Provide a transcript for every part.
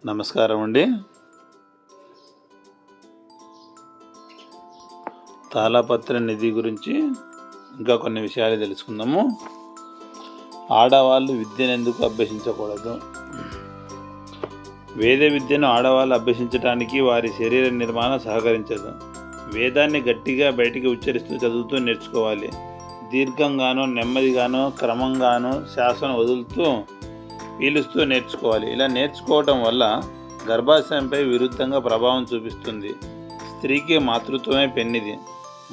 నమస్కారం అండి. తాళపత్ర నిధి గురించి ఇంకా కొన్ని విషయాలు తెలుసుకుందాము. ఆడవాళ్ళు విద్యను ఎందుకు అభ్యసించకూడదు? వేద విద్యను ఆడవాళ్ళు అభ్యసించడానికి వారి శరీర నిర్మాణం సహకరించదు. వేదాన్ని గట్టిగా బయటికి ఉచ్చరిస్తూ చదువుతూ నేర్చుకోవాలి. దీర్ఘంగానో నెమ్మదిగానో క్రమంగానో శ్వాసను వదులుతూ పీలుస్తూ నేర్చుకోవాలి. ఇలా నేర్చుకోవటం వల్ల గర్భాశయంపై విరుద్ధంగా ప్రభావం చూపిస్తుంది. స్త్రీకి మాతృత్వమే పెన్నిది.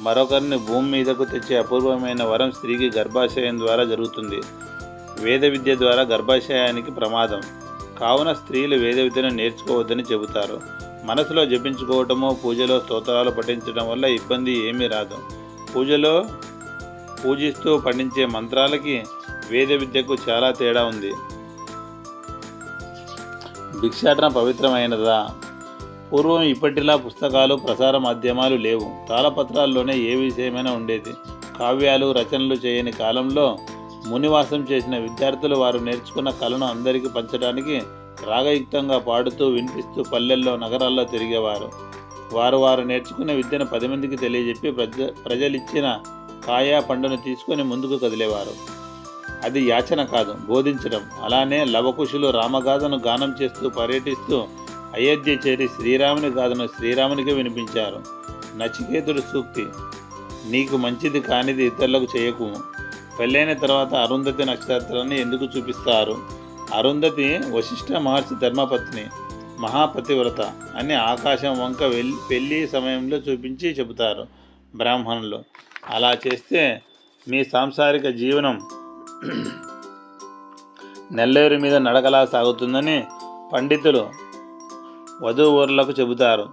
మరొకరిని భూమి మీదకు తెచ్చే అపూర్వమైన వరం స్త్రీకి గర్భాశయం ద్వారా జరుగుతుంది. వేద విద్య ద్వారా గర్భాశయానికి ప్రమాదం కావున స్త్రీలు వేద విద్యను నేర్చుకోవద్దని చెబుతారు. మనసులో జపించుకోవటము, పూజలో స్తోత్రాలు పఠించడం వల్ల ఇబ్బంది ఏమీ రాదు. పూజిస్తూ పఠించే మంత్రాలకి వేద విద్యకు చాలా తేడా ఉంది. భిక్షాటన పవిత్రమైనదా? పూర్వం ఇప్పటిలా పుస్తకాలు, ప్రసార మాధ్యమాలు లేవు. తాళపత్రాల్లోనే ఏ విషయమైనా ఉండేది. కావ్యాలు, రచనలు చేయని కాలంలో మునివాసం చేసిన విద్యార్థులు వారు నేర్చుకున్న కళను అందరికీ పంచడానికి రాగయుక్తంగా పాడుతూ వినిపిస్తూ పల్లెల్లో, నగరాల్లో తిరిగేవారు. వారు నేర్చుకునే విద్యను 10 మందికి తెలియజెప్పి ప్రజలిచ్చిన కాయా పండును తీసుకొని ముందుకు కదిలేవారు. అది యాచన కాదు, బోధించడం. అలానే లవకుశులు రామగాథను గానం చేస్తూ పర్యటిస్తూ అయోధ్య చేరి శ్రీరాముని గాథను శ్రీరామునికే వినిపించారు. నచికేతుడి సూక్తి, నీకు మంచిది కానిది ఇతరులకు చేయకు. పెళ్ళైన తర్వాత అరుంధతి నక్షత్రాన్ని ఎందుకు చూపిస్తారు? అరుంధతి వశిష్ఠ మహర్షి ధర్మపత్ని, మహాపతివ్రత అని ఆకాశం వంక పెళ్లి సమయంలో చూపించి చెబుతారు బ్రాహ్మణులు. అలా చేస్తే మీ సాంసారిక జీవనం నెల్లేరు మీద నడకలా సాగుతుందని పండితులు వధూవరులకు చెబుతారు.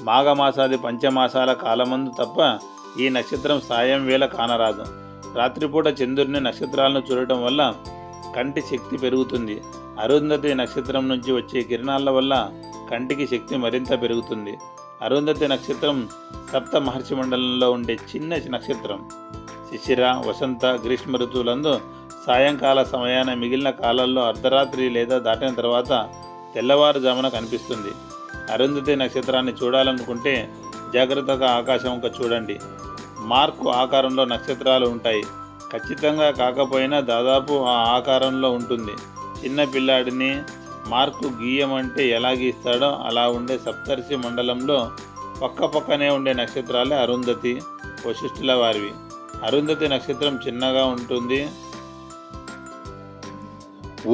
మాఘమాసాది పంచమాసాల కాలమందు తప్ప ఈ నక్షత్రం సాయం వేళ కానరాదు. రాత్రిపూట చంద్రుడిని, నక్షత్రాలను చూడటం వల్ల కంటి శక్తి పెరుగుతుంది. అరుంధతి నక్షత్రం నుంచి వచ్చే కిరణాల వల్ల కంటికి శక్తి మరింత పెరుగుతుంది. అరుంధతి నక్షత్రం సప్త మహర్షి మండలంలో ఉండే చిన్న నక్షత్రం. శిశిర, వసంత, గ్రీష్మ ఋతువులందు సాయంకాల సమయాన మిగిలిన కాలాల్లో అర్ధరాత్రి లేదా దాటిన తర్వాత తెల్లవారుజామున కనిపిస్తుంది. అరుంధతి నక్షత్రాన్ని చూడాలనుకుంటే జాగ్రత్తగా ఆకాశం వంక చూడండి. మార్కు ఆకారంలో నక్షత్రాలు ఉంటాయి. ఖచ్చితంగా కాకపోయినా దాదాపు ఆ ఆకారంలో ఉంటుంది. చిన్న పిల్లాడిని మార్కు గీయమంటే ఎలా గీస్తాడో అలా ఉండే సప్తర్షి మండలంలో పక్కనే ఉండే నక్షత్రాలే అరుంధతి, వశిష్ఠుల వారివి. అరుంధతి నక్షత్రం చిన్నగా ఉంటుంది.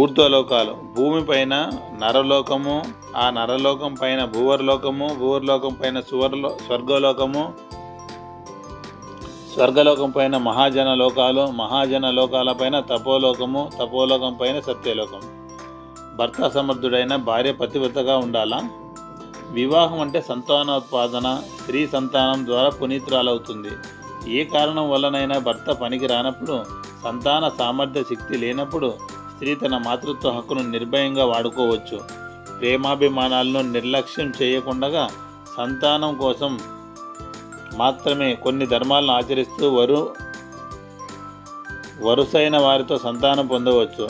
ఊర్ధ్వలోకాలు, భూమిపైన నరలోకము, ఆ నరలోకం పైన భూవర్లోకము, భూవర్లోకం పైన స్వర్గలోకము, స్వర్గలోకం పైన మహాజన లోకాలు, మహాజన లోకాల పైన తపోలోకము, తపోలోకం పైన సత్యలోకం. భర్త సమర్థుడైన భార్య పతివ్రతగా ఉండాలా? వివాహం అంటే సంతానోత్పాదన. స్త్రీ సంతానం ద్వారా పునీతురాలవుతుంది. ఏ కారణం వల్లనైనా భర్త పనికి రానప్పుడు, సంతాన సామర్థ్య శక్తి లేనప్పుడు స్త్రీ తన మాతృత్వ హక్కును నిర్భయంగా వాడుకోవచ్చు. ప్రేమాభిమానాలను నిర్లక్ష్యం చేయకుండా సంతానం కోసం మాత్రమే కొన్ని ధర్మాలను ఆచరిస్తూ వరుసైన వారితో సంతానం పొందవచ్చు.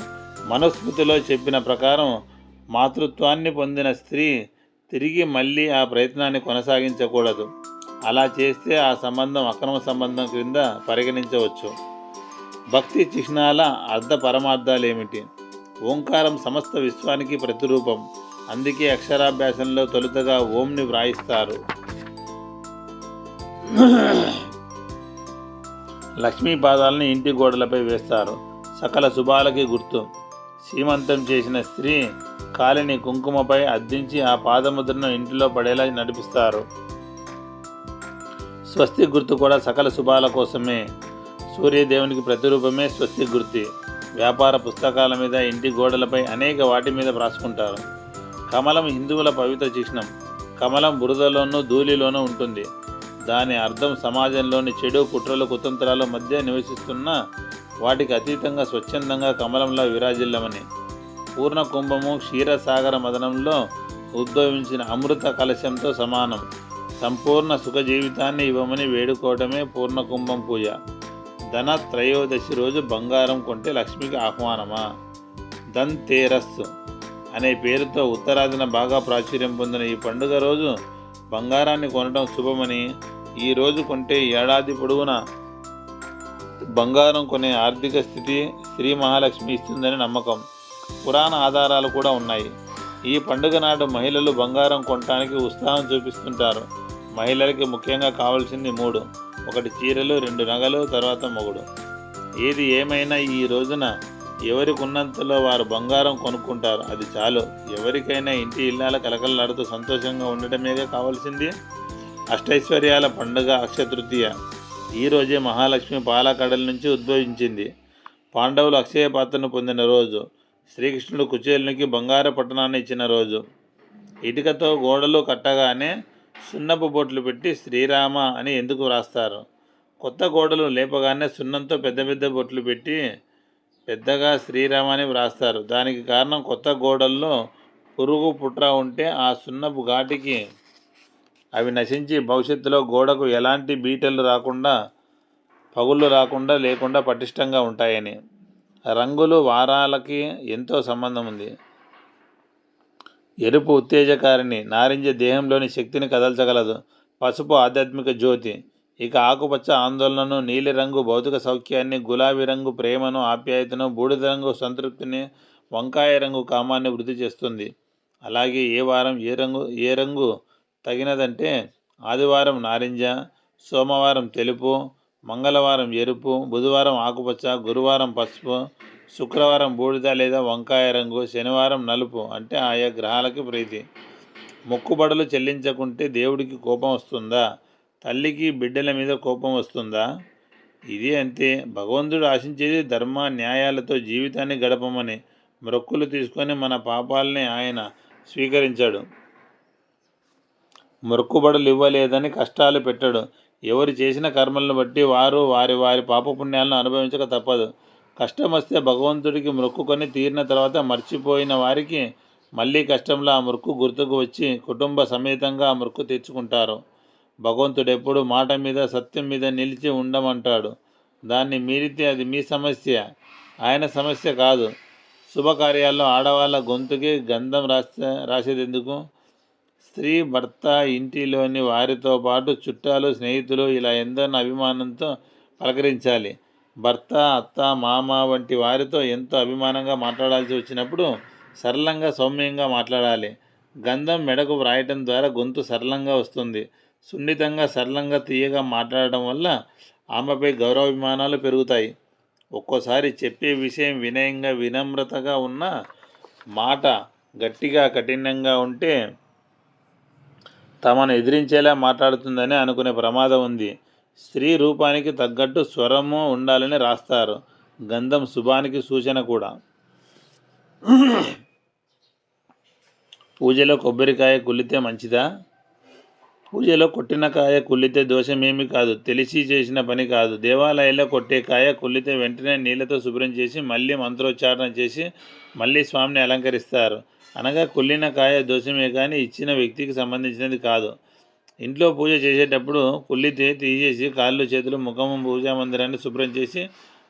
మనుస్మృతిలో చెప్పిన ప్రకారం మాతృత్వాన్ని పొందిన స్త్రీ తిరిగి మళ్ళీ ఆ ప్రయత్నాన్ని కొనసాగించకూడదు. అలా చేస్తే ఆ సంబంధం అక్రమ సంబంధం క్రింద పరిగణించవచ్చు. భక్తి చిహ్నాల అర్ధ పరమార్థాలు ఏమిటి? ఓంకారం సమస్త విశ్వానికి ప్రతిరూపం. అందుకే అక్షరాభ్యాసంలో తొలుతగా ఓంని వ్రాయిస్తారు. లక్ష్మీ పాదాలని ఇంటి గోడలపై వేస్తారు. సకల శుభాలకి గుర్తు. సీమంతం చేసిన స్త్రీ కాలిని కుంకుమపై అద్దించి ఆ పాదముద్రను ఇంటిలో పడేలా నడిపిస్తారు. స్వస్తి గుర్తు కూడా సకల శుభాల కోసమే. సూర్యదేవునికి ప్రతిరూపమే స్వస్తి గుర్తి. వ్యాపార పుస్తకాల మీద, ఇంటి గోడలపై అనేక వాటి మీద వ్రాసుకుంటారు. కమలం హిందువుల పవిత్ర చిహ్నం. కమలం బురదలోనూ ధూళిలోనూ ఉంటుంది. దాని అర్థం సమాజంలోని చెడు, కుట్రలు, కుతంత్రాల మధ్య నివసిస్తున్న వాటికి అతీతంగా స్వచ్ఛందంగా కమలంలో విరాజిల్లమని. పూర్ణ కుంభము క్షీరసాగర మదనంలో ఉద్భవించిన అమృత కలశంతో సమానం. సంపూర్ణ సుఖ జీవితాన్ని ఇవ్వమని వేడుకోవడమే పూర్ణకుంభం పూజ. ధన త్రయోదశి రోజు బంగారం కొంటే లక్ష్మికి ఆహ్వానమా? ధన్తేరస్ అనే పేరుతో ఉత్తరాదిన బాగా ప్రాచుర్యం పొందిన ఈ పండుగ రోజు బంగారాన్ని కొనడం శుభమని, ఈ రోజు కొంటే ఏడాది పొడవునా బంగారం కొనే ఆర్థిక స్థితి శ్రీ మహాలక్ష్మి ఇస్తుందని నమ్మకం. పురాణ ఆధారాలు కూడా ఉన్నాయి. ఈ పండుగ నాడు మహిళలు బంగారం కొనడానికి ఉత్సాహం చూపిస్తుంటారు. మహిళలకి ముఖ్యంగా కావాల్సింది 3: 1 చీరలు, 2 నగలు, తర్వాత మొగుడు. ఏది ఏమైనా ఈ రోజున ఎవరికి ఉన్నంతలో వారు బంగారం కొనుక్కుంటారు. అది చాలు. ఎవరికైనా ఇంటి ఇల్లాల కలకలలాడుతూ సంతోషంగా ఉండటమేగా కావాల్సింది. అష్టైశ్వర్యాల పండుగ అక్షయతృతీయ. ఈరోజే మహాలక్ష్మి పాలకడల నుంచి ఉద్భవించింది. పాండవులు అక్షయ పాత్రను పొందిన రోజు. శ్రీకృష్ణుడు కుచేలునికి బంగారు పట్టణాన్ని ఇచ్చిన రోజు. ఇటుకతో గోడలు కట్టగానే సున్నపు బొట్లు పెట్టి శ్రీరామ అని ఎందుకు వ్రాస్తారు? కొత్త గోడలు లేపగానే సున్నంతో పెద్ద పెద్ద బొట్లు పెట్టి పెద్దగా శ్రీరామ అని వ్రాస్తారు. దానికి కారణం కొత్త గోడల్లో పురుగు పుట్ర ఉంటే ఆ సున్నపు ఘాటికి అవి నశించి భవిష్యత్తులో గోడకు ఎలాంటి బీటలు రాకుండా, పగుళ్ళు రాకుండా లేకుండా పటిష్టంగా ఉంటాయని. రంగులు వారాలకి ఎంతో సంబంధం ఉంది. ఎరుపు ఉత్తేజకారిణి, నారింజ దేహంలోని శక్తిని కదల్చగలదు. పసుపు ఆధ్యాత్మిక జ్యోతి. ఇక ఆకుపచ్చ ఆందోళనను, నీలిరంగు భౌతిక సౌఖ్యాన్ని, గులాబీ రంగు ప్రేమను ఆప్యాయతను, బూడిద రంగు సంతృప్తిని, వంకాయ రంగు కామాన్ని వృద్ధి చేస్తుంది. అలాగే ఏ వారం ఏ రంగు తగినదంటే ఆదివారం నారింజ, సోమవారం తెలుపు, మంగళవారం ఎరుపు, బుధవారం ఆకుపచ్చ, గురువారం పసుపు, శుక్రవారం బూడిద లేదా వంకాయ రంగు, శనివారం నలుపు. అంటే ఆయా గ్రహాలకి ప్రీతి. మొక్కుబడులు చెల్లించకుంటే దేవుడికి కోపం వస్తుందా? తల్లికి బిడ్డల మీద కోపం వస్తుందా? ఇది అంతే. భగవంతుడు ఆశించేది ధర్మ న్యాయాలతో జీవితాన్ని గడపమని. మొక్కులు తీసుకొని మన పాపాలని ఆయన స్వీకరించాడు. మొక్కుబడులు ఇవ్వలేదని కష్టాలు పెట్టడు. ఎవరు చేసిన కర్మలను బట్టి వారు వారి వారి పాపపుణ్యాలను అనుభవించక తప్పదు. కష్టం వస్తే భగవంతుడికి మొక్కుకొని తీరిన తర్వాత మర్చిపోయిన వారికి మళ్ళీ కష్టంలో ఆ మొక్కు గుర్తుకు వచ్చి కుటుంబ సమేతంగా ఆ మొక్కు తెచ్చుకుంటారు. భగవంతుడు ఎప్పుడు మాట మీద, సత్యం మీద నిలిచి ఉండమంటాడు. దాన్ని మీరితే అది మీ సమస్య, ఆయన సమస్య కాదు. శుభకార్యాల్లో ఆడవాళ్ళ గొంతుకి గంధం రాసేది ఎందుకు? స్త్రీ, భర్త, ఇంటిలోని వారితో పాటు చుట్టాలు, స్నేహితులు ఇలా ఎందరిని అభిమానంతో పలకరించాలి. భర్త, అత్త, మామ వంటి వారితో ఎంతో అభిమానంగా మాట్లాడాల్సి వచ్చినప్పుడు సరళంగా, సౌమ్యంగా మాట్లాడాలి. గంధం మెడకు వ్రాయటం ద్వారా గొంతు సరళంగా వస్తుంది. సున్నితంగా, సరళంగా, తీయగా మాట్లాడటం వల్ల ఆమెపై గౌరవాభిమానాలు పెరుగుతాయి. ఒక్కోసారి చెప్పే విషయం వినయంగా, వినమ్రతగా ఉన్న మాట గట్టిగా, కఠినంగా ఉంటే తమను ఎదిరించేలా మాట్లాడుతుందని అనుకునే ప్రమాదం ఉంది. స్త్రీ రూపానికి తగ్గట్టు స్వరము ఉండాలని రాస్తారు. గంధం శుభానికి సూచన కూడా. పూజలో కొబ్బరికాయ కుళ్ళితే మంచిదా? పూజలో కొట్టిన కాయ కుళ్ళితే దోషమేమీ కాదు. తెలిసి చేసిన పని కాదు. దేవాలయాల్లో కొట్టే కాయ కుళ్ళితే వెంటనే నీళ్లతో శుభ్రం చేసి మళ్ళీ మంత్రోచ్చారణ చేసి మళ్ళీ స్వామిని అలంకరిస్తారు. అనగా కుళ్ళిన కాయ దోషమే కానీ ఇచ్చిన వ్యక్తికి సంబంధించినది కాదు. ఇంట్లో పూజ చేసేటప్పుడు కుళ్ళితే తీసేసి కాళ్ళు, చేతులు, ముఖము, పూజా మందిరాన్ని శుభ్రం చేసి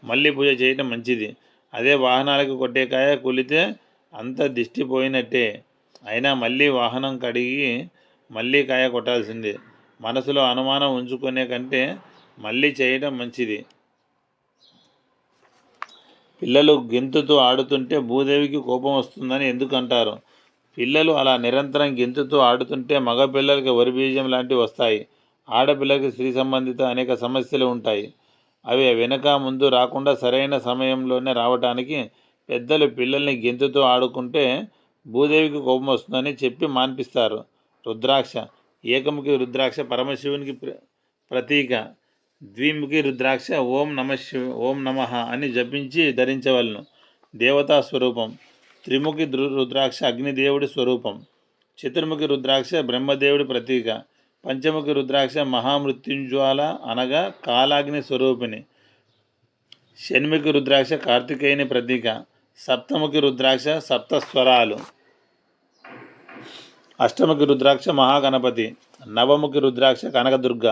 మళ్ళీ పూజ చేయటం మంచిది. అదే వాహనాలకు కొట్టే కాయ కుళ్ళితే అంత దిష్టి పోయినట్టే. అయినా మళ్ళీ వాహనం కడిగి మళ్ళీ కాయ కొట్టాల్సిందే. మనసులో అనుమానం ఉంచుకునే కంటే మళ్ళీ చేయడం మంచిది. పిల్లలు గెంతుతూ ఆడుతుంటే భూదేవికి కోపం వస్తుందని ఎందుకు అంటారు? పిల్లలు అలా నిరంతరం గెంతుతూ ఆడుతుంటే మగపిల్లలకి వరిబీజం లాంటివి వస్తాయి. ఆడపిల్లలకి స్త్రీ సంబంధిత అనేక సమస్యలు ఉంటాయి. అవి వెనక ముందు రాకుండా సరైన సమయంలోనే రావటానికి పెద్దలు పిల్లల్ని గెంతుతూ ఆడుకుంటే భూదేవికి కోపం వస్తుందని చెప్పి మాన్పిస్తారు. రుద్రాక్ష. ఏకముఖి రుద్రాక్ష పరమశివునికి ప్రతీక. ద్విముఖి రుద్రాక్ష ఓం నమః అని జపించి ధరించవలను. దేవతా స్వరూపం. త్రిముఖి రుద్రాక్ష అగ్నిదేవుడి స్వరూపం. చతుర్ముఖి రుద్రాక్ష బ్రహ్మదేవుడి ప్రతీక. పంచముఖి రుద్రాక్ష మహామృత్యుంజ్వాల అనగా కాలాగ్ని స్వరూపిణి. షణ్ముఖి రుద్రాక్ష కార్తికేయుని ప్రతీక. సప్తముఖి రుద్రాక్ష సప్తస్వరాలు. అష్టముఖి రుద్రాక్ష మహాగణపతి. నవముఖి రుద్రాక్ష కనకదుర్గ.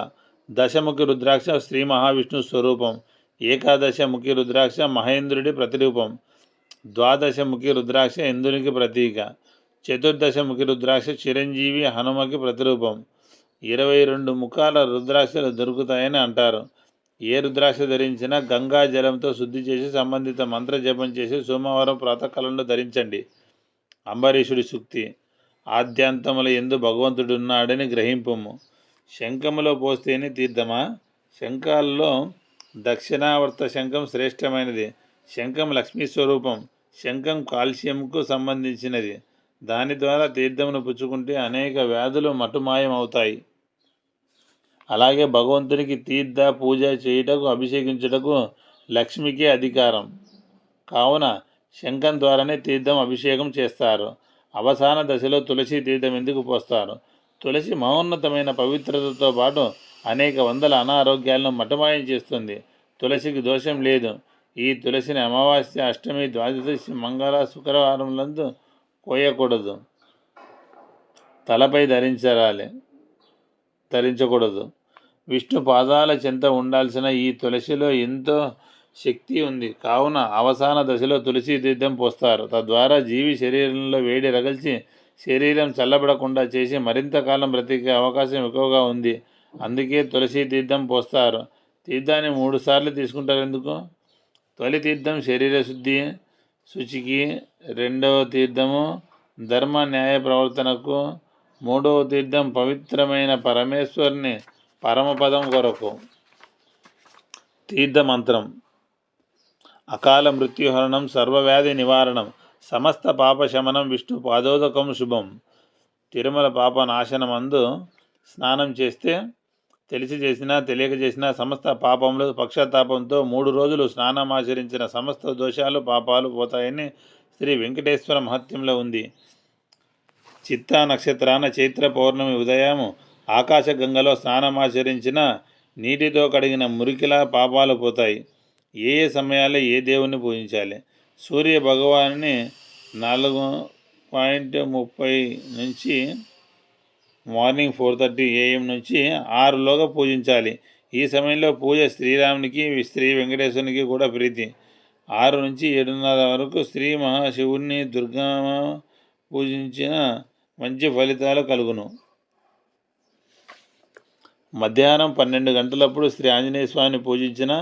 దశముఖి రుద్రాక్ష శ్రీ మహావిష్ణు స్వరూపం. ఏకాదశ ముఖి రుద్రాక్ష మహేంద్రుడి ప్రతిరూపం. ద్వాదశముఖి రుద్రాక్ష ఇంద్రునికి ప్రతీక. చతుర్దశముఖి రుద్రాక్ష చిరంజీవి హనుమకి ప్రతిరూపం. 22 ముఖాల రుద్రాక్షలు దొరుకుతాయని అంటారు. ఏ రుద్రాక్ష ధరించినా గంగా జలంతో శుద్ధి చేసి సంబంధిత మంత్ర జపం చేసి సోమవారం ప్రాతకాలంలో ధరించండి. అంబరీషుడి సూక్తి. ఆద్యాంతముల యందు భగవంతుడున్నాడని గ్రహింపుము. శంఖములో పోస్తేనే తీర్థమా? శంఖాల్లో దక్షిణావర్త శంఖం శ్రేష్టమైనది. శంఖం లక్ష్మీ స్వరూపం. శంఖం కాల్షియంకు సంబంధించినది. దాని ద్వారా తీర్థమును పుచ్చుకుంటే అనేక వ్యాధులు మటుమాయం అవుతాయి. అలాగే భగవంతునికి తీర్థ పూజ చేయుటకు అభిషేకించుటకు లక్ష్మికే అధికారం. కావున శంఖం ద్వారానే తీర్థం అభిషేకం చేస్తారు. అవసాన దశలో తులసి తీర్థం ఎందుకు పోస్తారు? తులసి మహోన్నతమైన పవిత్రతతో పాటు అనేక వందల అనారోగ్యాలను మటుమాయం చేస్తుంది. తులసికి దోషం లేదు. ఈ తులసిని అమావాస్య, అష్టమి, ద్వాదశి, మంగళ, శుక్రవారములందు కోయకూడదు. తలపై ధరించకూడదు. విష్ణు పాదాల చెంత ఉండాల్సిన ఈ తులసిలో ఎంతో శక్తి ఉంది. కావున అవసాన దశలో తులసి తీర్థం పోస్తారు. తద్వారా జీవి శరీరంలో వేడి రగల్చి శరీరం చల్లబడకుండా చేసి మరింత కాలం బ్రతికే అవకాశం ఎక్కువగా ఉంది. అందుకే తులసి తీర్థం పోస్తారు. తీర్థాన్ని 3 సార్లు తీసుకుంటారు ఎందుకు? తొలి తీర్థం శరీర శుచికి, రెండవ తీర్థము ధర్మ న్యాయ ప్రవర్తనకు, మూడవ తీర్థం పవిత్రమైన పరమేశ్వరుని పరమపదం కొరకు. తీర్థమంత్రం. అకాల మృత్యుహరణం, సర్వవ్యాధి నివారణం, సమస్త పాపశమనం, విష్ణు పాదోదకం శుభం. తిరుమల పాప నాశనమందు స్నానం చేస్తే తెలిసి చేసినా తెలియక చేసినా సమస్త పాపములు పక్షతాపంతో 3 రోజులు స్నానమాచరించిన సమస్త దోషాలు పాపాలు పోతాయని శ్రీ వెంకటేశ్వర మహత్యంలో ఉంది. చిత్తా నక్షత్రాన చైత్ర పౌర్ణమి ఉదయం ఆకాశగంగలో స్నానమాచరించిన నీటితో కడిగిన మురికిలా పాపాలు పోతాయి. ఏ సమయాల్లో ఏ దేవుణ్ణి పూజించాలి? సూర్య భగవాన్ని 4:30 నుంచి మార్నింగ్ 4:30 AM నుంచి 6లోగా పూజించాలి. ఈ సమయంలో పూజ శ్రీరామునికి, శ్రీ వెంకటేశ్వరునికి కూడా ప్రీతి. 6 నుంచి 7:30 వరకు శ్రీ మహాశివుణ్ణి, దుర్గమ్మ పూజించిన మంచి ఫలితాలు కలుగును. మధ్యాహ్నం 12 గంటలప్పుడు శ్రీ ఆంజనేయ స్వామిని పూజించిన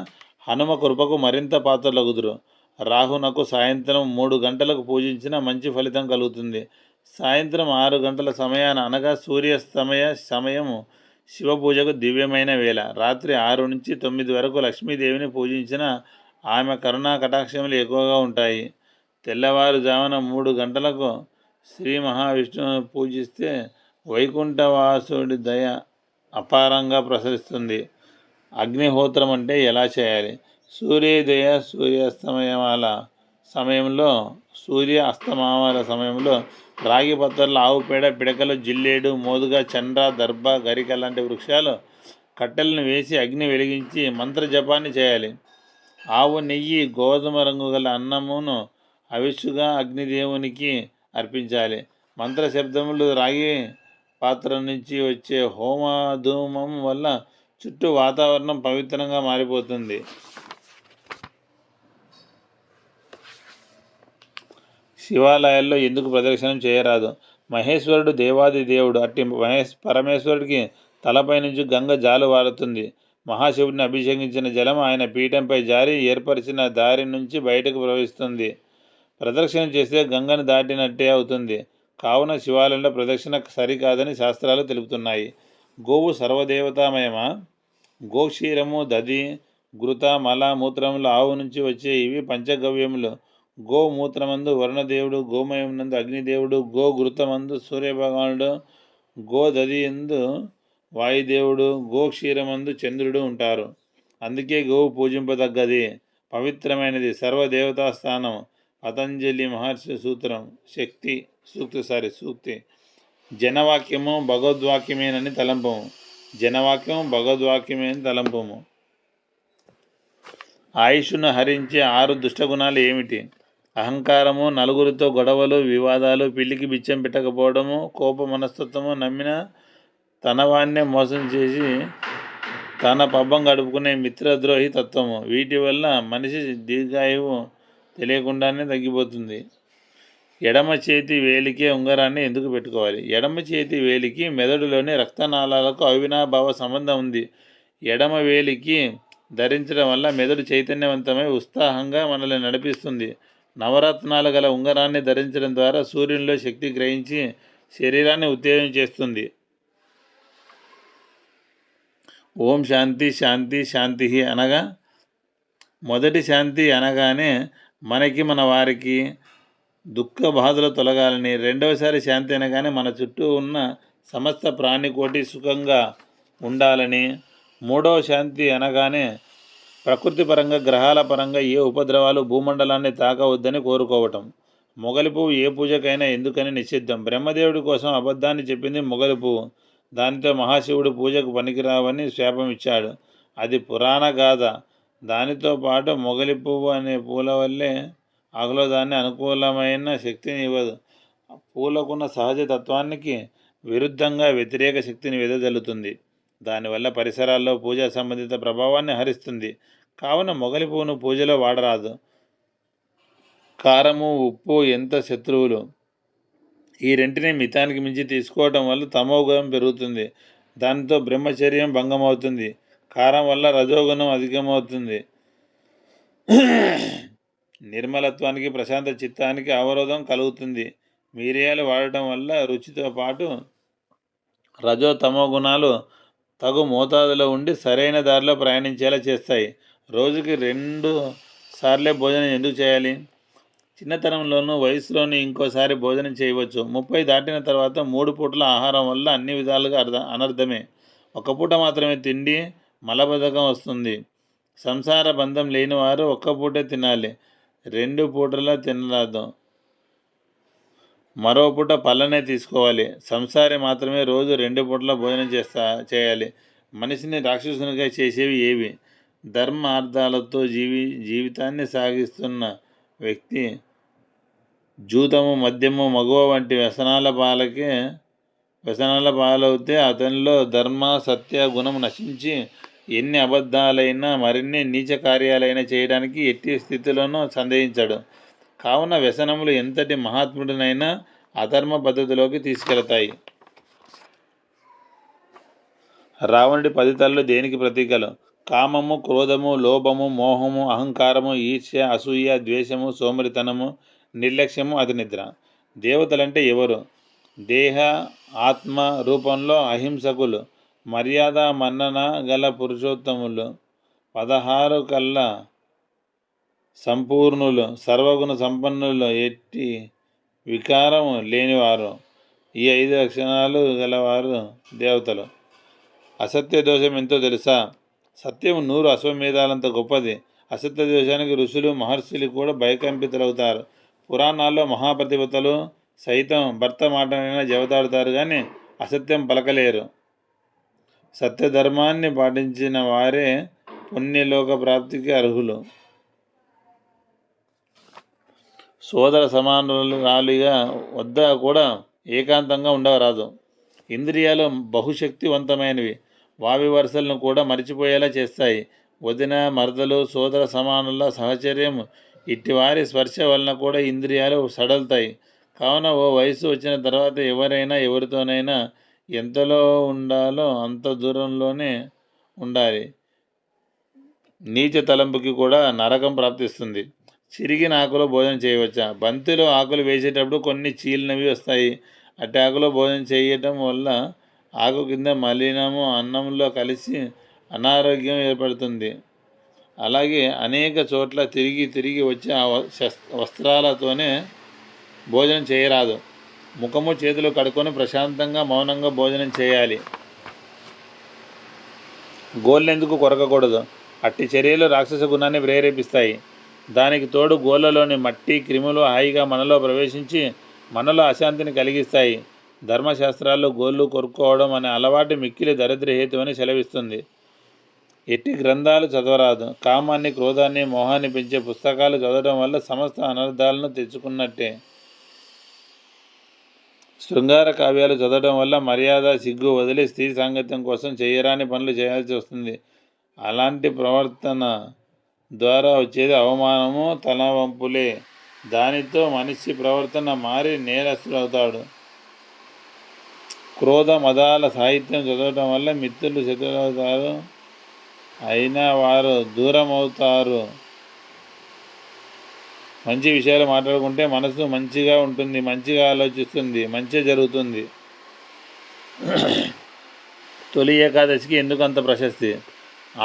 హనుమ కృపకు మరింత పాత్రలగుదురు. రాహునకు సాయంత్రం 3 గంటలకు పూజించిన మంచి ఫలితం కలుగుతుంది. సాయంత్రం 6 గంటల సమయాన అనగా సూర్యాస్తమయ సమయము శివ పూజకు దివ్యమైన వేళ. రాత్రి 6 నుంచి 9 వరకు లక్ష్మీదేవిని పూజించిన ఆమె కరుణా కటాక్షములు ఎక్కువగా ఉంటాయి. తెల్లవారుజామున 3 గంటలకు శ్రీ మహావిష్ణువుని పూజిస్తే వైకుంఠవాసుడి దయ అపారంగా ప్రసరిస్తుంది. అగ్నిహోత్రం అంటే ఎలా చేయాలి? సూర్యోదయ సూర్యాస్తమయాల సమయంలో రాగి పత్రలు, ఆవు పేడ, పిడకలు, జిల్లేడు, మోదుగ, చండ్ర, దర్భ, గరిక లాంటి వృక్షాలు కట్టెలను వేసి అగ్ని వెలిగించి మంత్ర జపాన్ని చేయాలి. ఆవు నెయ్యి, గోధుమ రంగు గల అన్నమును అవిష్టుగా అగ్నిదేవునికి అర్పించాలి. మంత్ర శబ్దములు, రాగి పాత్ర నుంచి వచ్చే హోమధూమం వల్ల చుట్టూ వాతావరణం పవిత్రంగా మారిపోతుంది. శివాలయాల్లో ఎందుకు ప్రదక్షిణం చేయరాదు? మహేశ్వరుడు దేవాది దేవుడు. అట్టి పరమేశ్వరుడికి తలపై నుంచి గంగ జాలువారుతుంది. మహాశివుడిని అభిషేకించిన జలం ఆయన పీఠంపై జారి ఏర్పరిచిన దారి నుంచి బయటకు ప్రవహిస్తుంది. ప్రదక్షిణ చేస్తే గంగను దాటినట్టే అవుతుంది. కావున శివాలయంలో ప్రదక్షిణ సరికాదని శాస్త్రాలు తెలుపుతున్నాయి. గోవు సర్వదేవతామయమా? గోక్షీరము, దధి, ఘృత, మల, మూత్రములు ఆవు నుంచి వచ్చే ఇవి పంచగవ్యములు. గో మూత్రమందు వరుణదేవుడు, గోమయమునందు అగ్నిదేవుడు, గో ఘృతమందు సూర్యభగవానుడు, గో దధి ఎందు వాయుదేవుడు, గోక్షీరమందు చంద్రుడు ఉంటారు. అందుకే గోవు పూజింపదగ్గది, పవిత్రమైనది, సర్వదేవతా స్థానం. పతంజలి మహర్షి సూక్తి. జనవాక్యము భగవద్వాక్యమేనని తలంపము. ఆయుష్ను హరించే 6 దుష్టగుణాలు ఏమిటి? అహంకారము, నలుగురితో గొడవలు, వివాదాలు, పిల్లికి బిచ్చం పెట్టకపోవడము, కోప మనస్తత్వము, నమ్మిన తనవాన్నే మోసం చేసి తన పబ్బం గడుపుకునే మిత్రద్రోహి తత్వము. వీటి వల్ల మనిషి దీర్ఘాయువు తెలియకుండానే తగ్గిపోతుంది. ఎడమ చేతి వేలికే ఉంగరాన్ని ఎందుకు పెట్టుకోవాలి? ఎడమ చేతి వేలికి మెదడులోని రక్తనాళాలకు అవినాభావ సంబంధం ఉంది. ఎడమ వేలికి ధరించడం వల్ల మెదడు చైతన్యవంతమై ఉత్సాహంగా మనల్ని నడిపిస్తుంది. నవరత్నాలు గల ఉంగరాన్ని ధరించడం ద్వారా సూర్యునిలో శక్తి గ్రహించి శరీరాన్ని ఉత్తేజం చేస్తుంది. ఓం శాంతి శాంతి శాంతి అనగా మొదటి శాంతి అనగానే మనకి మన వారికి దుఃఖ బాధలు తొలగాలని, రెండవసారి శాంతి అనగానే మన చుట్టూ ఉన్న సమస్త ప్రాణికోటి సుఖంగా ఉండాలని, మూడవ శాంతి అనగానే ప్రకృతి పరంగా గ్రహాల పరంగా ఏ ఉపద్రవాలు భూమండలాన్ని తాకవద్దని కోరుకోవటం. మొగలి పువ్వు ఏ పూజకైనా ఎందుకని నిషిద్ధం. బ్రహ్మదేవుడి కోసం అబద్ధాన్ని చెప్పింది మొగలి పువ్వు. దానితో మహాశివుడు పూజకు పనికిరావని శాపం ఇచ్చాడు. అది పురాణ గాథ. దానితో పాటు మొగలి పువ్వు అనే పూల వల్లే ఆహ్లాదాన్ని అనుకూలమైన శక్తిని ఇవ్వదు. పూలకున్న సహజ తత్వానికి విరుద్ధంగా వ్యతిరేక శక్తిని వెదజల్లుతుంది. దానివల్ల పరిసరాల్లో పూజా సంబంధిత ప్రభావాన్ని హరిస్తుంది. కావున మొగలి పువ్వును పూజలో వాడరాదు. కారము ఉప్పు ఎంత శత్రువులు. ఈ రెంటిని మితానికి మించి తీసుకోవటం వల్ల తమోగుణం పెరుగుతుంది. దానితో బ్రహ్మచర్యం భంగమవుతుంది. కారం వల్ల రజోగుణం అధికమవుతుంది. నిర్మలత్వానికి ప్రశాంత చిత్తానికి అవరోధం కలుగుతుంది. మిరియాలు వాడటం వల్ల రుచితో పాటు రజో తమో గుణాలు తగు మోతాదులో ఉండి సరైన దారిలో ప్రయాణించేలా చేస్తాయి. రోజుకి 2 సార్లే భోజనం ఎందుకు చేయాలి? చిన్నతనంలోనూ వయసులోనూ ఇంకోసారి భోజనం చేయవచ్చు. 30 దాటిన తర్వాత 3 పూటల ఆహారం వల్ల అన్ని విధాలుగా అనర్థమే. ఒక పూట మాత్రమే తిండి మలబద్ధకం వస్తుంది. సంసార బంధం లేని వారు ఒక్క పూటే తినాలి, 2 పూటలా తినరాదు. మరో పూట పళ్ళనే తీసుకోవాలి. సంసారి మాత్రమే రోజు 2 పూటల భోజనం చేయాలి. మనిషిని రాక్షసునిగా చేసేవి ఏవి? ధర్మార్థాలతో జీవితాన్ని సాగిస్తున్న వ్యక్తి జూతము, మద్యము, మగువ వంటి వ్యసనాల పాలవుతే అతనిలో ధర్మ సత్య గుణం నశించి ఎన్ని అబద్ధాలైనా మరిన్ని నీచ కార్యాలైనా చేయడానికి ఎట్టి స్థితిలోనూ సందేహించాడు. కావున వ్యసనములు ఎంతటి మహాత్ముడినైనా అధర్మ పద్ధతిలోకి తీసుకెళతాయి. రావణుడి 10 తలలు దేనికి ప్రతీకలు? కామము, క్రోధము, లోభము, మోహము, అహంకారము, ఈర్ష్య, అసూయ, ద్వేషము, సోమరితనము, నిర్లక్ష్యము, అతినిద్ర. దేవతలంటే ఎవరు? దేహ ఆత్మ రూపంలో అహింసకులు, మర్యాద మన్నన గల పురుషోత్తములు, 16 కళ్ళ సంపూర్ణులు, సర్వగుణ సంపన్నులు, ఎట్టి వికారం లేనివారు. ఈ 5 లక్షణాలు గలవారు దేవతలు. అసత్య దోషం ఎంతో తెలుసా? సత్యం 100 అశ్వమేధాలంత గొప్పది. అసత్య దోషానికి ఋషులు మహర్షులు కూడా భయకంపితులవుతారు. పురాణాల్లో మహాప్రతిభతలు సైతం భర్త మాటనైనా జవదాడుతారు కానీ అసత్యం పలకలేరు. సత్యధర్మాన్ని పాటించిన వారే పుణ్యలోక ప్రాప్తికి అర్హులు. సోదర సమానురాలిగా వద్ద కూడా ఏకాంతంగా ఉండరాదు. ఇంద్రియాలు బహుశక్తివంతమైనవి. వావి వరుసలను కూడా మరిచిపోయేలా చేస్తాయి. వదిన, మరదలు, సోదర సమానుల సహచర్యం ఇట్టివారి స్పర్శ వలన కూడా ఇంద్రియాలు సడలుతాయి. కావున ఓ వయసు వచ్చిన తర్వాత ఎవరితోనైనా ఎంతలో ఉండాలో అంత దూరంలోనే ఉండాలి. నీచ తలంపుకి కూడా నరకం ప్రాప్తిస్తుంది. చిరిగిన ఆకులో భోజనం చేయవచ్చా? బంతిలో ఆకులు వేసేటప్పుడు కొన్ని చీలినవి వస్తాయి. అట్టి ఆకులో భోజనం చేయటం వల్ల ఆకు కింద మలినము అన్నంలో కలిసి అనారోగ్యం ఏర్పడుతుంది. అలాగే అనేక చోట్ల తిరిగి వచ్చి ఆ వస్త్రాలతోనే భోజనం చేయరాదు. ముఖము చేతులు కడుక్కొని ప్రశాంతంగా మౌనంగా భోజనం చేయాలి. గోళ్ళెందుకు కొరకకూడదు? అట్టి చర్యలు రాక్షస గుణాన్ని ప్రేరేపిస్తాయి. దానికి తోడు గోళ్ళలోని మట్టి క్రిములు హాయిగా మనలో ప్రవేశించి మనలో అశాంతిని కలిగిస్తాయి. ధర్మశాస్త్రాల్లో గోళ్ళు కొరుక్కోవడం అనే అలవాటు మిక్కిలి దరిద్రహేతు అని సెలవిస్తుంది. ఎట్టి గ్రంథాలు చదవరాదు. కామాన్ని, క్రోధాన్ని, మోహాన్ని పెంచే పుస్తకాలు చదవడం వల్ల సమస్త అనర్థాలను తెచ్చుకున్నట్టే. శృంగార కావ్యాలు చదవడం వల్ల మర్యాద, సిగ్గు వదిలి స్త్రీ సాంగత్యం కోసం చేయరాని పనులు చేయాల్సి వస్తుంది. అలాంటి ప్రవర్తన ద్వారా వచ్చేది అవమానము, తలవంపులే. దానితో మనిషి ప్రవర్తన మారి నేరస్తుడవుతాడు. క్రోధ మదాల సాహిత్యం చదవటం వల్ల మిత్రులు శత్రువులవుతారు, అయినా వారు దూరం అవుతారు. మంచి విషయాలు మాట్లాడుకుంటే మనసు మంచిగా ఉంటుంది, మంచిగా ఆలోచిస్తుంది, మంచి జరుగుతుంది. తొలి ఏకాదశికి ఎందుకు అంత ప్రశస్తి?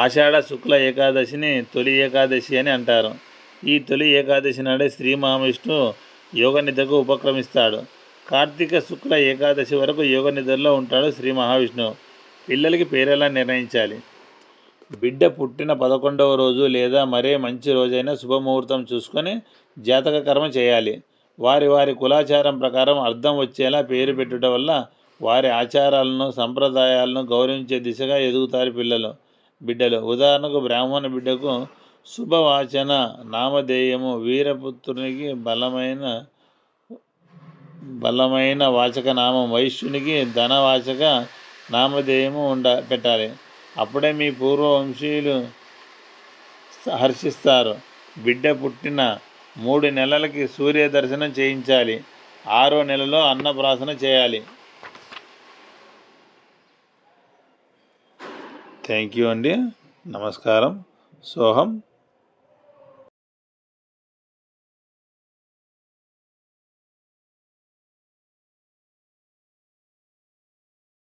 ఆషాఢ శుక్ల ఏకాదశిని తొలి ఏకాదశి అని అంటారు. ఈ తొలి ఏకాదశి నాడే శ్రీ మహావిష్ణువు యోగ నిద్రకు ఉపక్రమిస్తాడు. కార్తీక శుక్ల ఏకాదశి వరకు యోగ నిద్రలో ఉంటాడు శ్రీ మహావిష్ణువు. పిల్లలకి పేరెలా నిర్ణయించాలి? బిడ్డ పుట్టిన 11వ రోజు లేదా మరే మంచి రోజైనా శుభముహూర్తం చూసుకొని జాతక కర్మ చేయాలి. వారి వారి కులాచారం ప్రకారం అర్థం వచ్చేలా పేరు పెట్టుట వల్ల వారి ఆచారాలను, సంప్రదాయాలను గౌరవించే దిశగా ఎదుగుతారు బిడ్డలు. ఉదాహరణకు బ్రాహ్మణ బిడ్డకు శుభవాచన నామధేయము, వీరపుత్రునికి బలమైన వాచక నామం, వైశ్యునికి ధనవాచక నామధేయము పెట్టాలి. అప్పుడే మీ పూర్వవంశీయులు హర్షిస్తారు. బిడ్డ పుట్టిన 3 నెలలకి సూర్య దర్శనం చేయించాలి. 6వ నెలలో అన్నప్రాసన చేయాలి. థ్యాంక్ యూ అండి. నమస్కారం. సోహం.